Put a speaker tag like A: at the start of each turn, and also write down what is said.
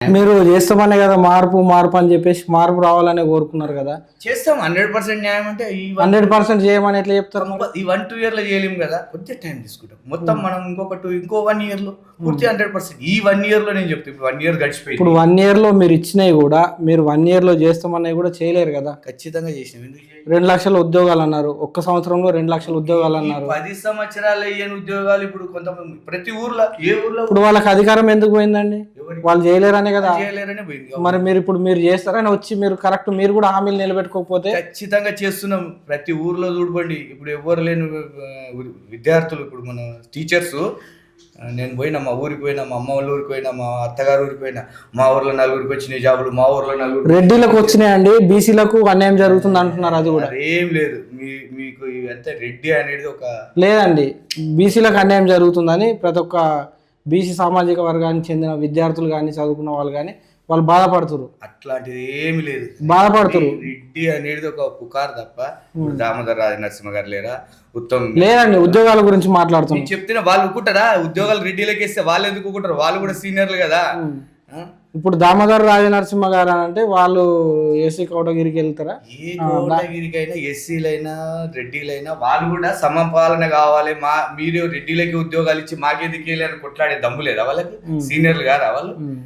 A: మీరు చేస్తామనే కదా మార్పు మార్పు అని చెప్పేసి మార్పు రావాలని కోరుకున్నారు కదా.
B: చేస్తాం 100% న్యాయం అంటే
A: 100% చేయమని ఎట్లా చెప్తారు మరి?
B: ఈ 1-2 ఇయర్లో చేయలేము కదా, కొద్దిగా టైం తీసుకుంటాం. మొత్తం మనం ఇంకో 1 ఇయర్లో పూర్తి 100%. ఈ 1 ఇయర్లో నేను చెప్తాను, ఇప్పుడు 1 ఇయర్ గడిచిపోయింది.
A: ఇప్పుడు 1 ఇయర్లో మీరు ఇచ్చినవి కూడా మీరు 1 ఇయర్లో చేస్తామన్నవి కూడా చేయలేరు కదా.
B: ఖచ్చితంగా చేసినాం. ఎందుకు
A: 2 లక్షల ఉద్యోగాలు అన్నారు, ఒక్క సంవత్సరంలో 2 లక్షల ఉద్యోగాలు అన్నారు.
B: 10 సంవత్సరాలు అయ్యని ఉద్యోగాలు ఇప్పుడు కొంతమంది ప్రతి ఊర్లో, ఏ ఊర్లో
A: ఇప్పుడు వాళ్ళకి అధికారం ఎందుకు పోయిందండి? వాళ్ళు చేయలేరనే కదా.
B: చేయలేరనే పోయింది.
A: మరి మీరు చేస్తారని వచ్చి మీరు కరెక్ట్ మీరు కూడా హామీలు నిలబెట్టుకోకపోతే?
B: ఖచ్చితంగా చేస్తున్నాం. ప్రతి ఊర్లో చూడండి, ఇప్పుడు ఎవరు లేని విద్యార్థులు, ఇప్పుడు మన టీచర్స్, నేను పోయినా మా ఊరికి పోయినా, మా అమ్మ వాళ్ళ ఊరికి పోయినా, మా అత్తగారు ఊరికి పోయినా, మా ఊర్లో 4 వచ్చినాయి జాబులు, మా ఊర్లో 4.
A: రెడ్డిలకు వచ్చినాయండి, బీసీలకు అన్యాయం జరుగుతుంది అంటున్నారు. అది కూడా
B: ఏం లేదు. మీకు ఇదంతా రెడ్డి అనేది ఒక
A: లేదండి, బీసీలకు అన్యాయం జరుగుతుందని ప్రతి ఒక్క బీసీ సామాజిక వర్గానికి చెందిన విద్యార్థులు కానీ చదువుకున్న వాళ్ళు కానీ వాళ్ళు బాధపడుతున్నారు.
B: అట్లాంటిది ఏమి లేదు,
A: బాధపడుతున్నారు.
B: రెడ్డి అనేది ఒక పుకార్ తప్ప. దామోదర్ రాజ నరసింహ గారు లేరా, ఉత్తమ్
A: లేదండి, ఉద్యోగాల గురించి మాట్లాడుతున్నాం.
B: చెప్తున్నా, వాళ్ళు ఒప్పుకుంటారా? ఉద్యోగాలు రెడ్డిలోకి ఇస్తే వాళ్ళు ఎందుకు ఒప్పుకుంటారు? వాళ్ళు కూడా సీనియర్లు కదా.
A: ఇప్పుడు దామోదర్ రాజ నరసింహ గారు అంటే వాళ్ళు ఏసీ కోటగిరికి వెళ్తారా?
B: ఏ కోటగిరికైనా, ఎస్సీలైనా రెడ్డిలైనా వాళ్ళు కూడా సమపాలన కావాలి. మీరు రెడ్డిలకి ఉద్యోగాలు ఇచ్చి మాకేందుకు అని కొట్లాడే దమ్ము లేదా వాళ్ళకి? సీనియర్లు కాదా వాళ్ళు?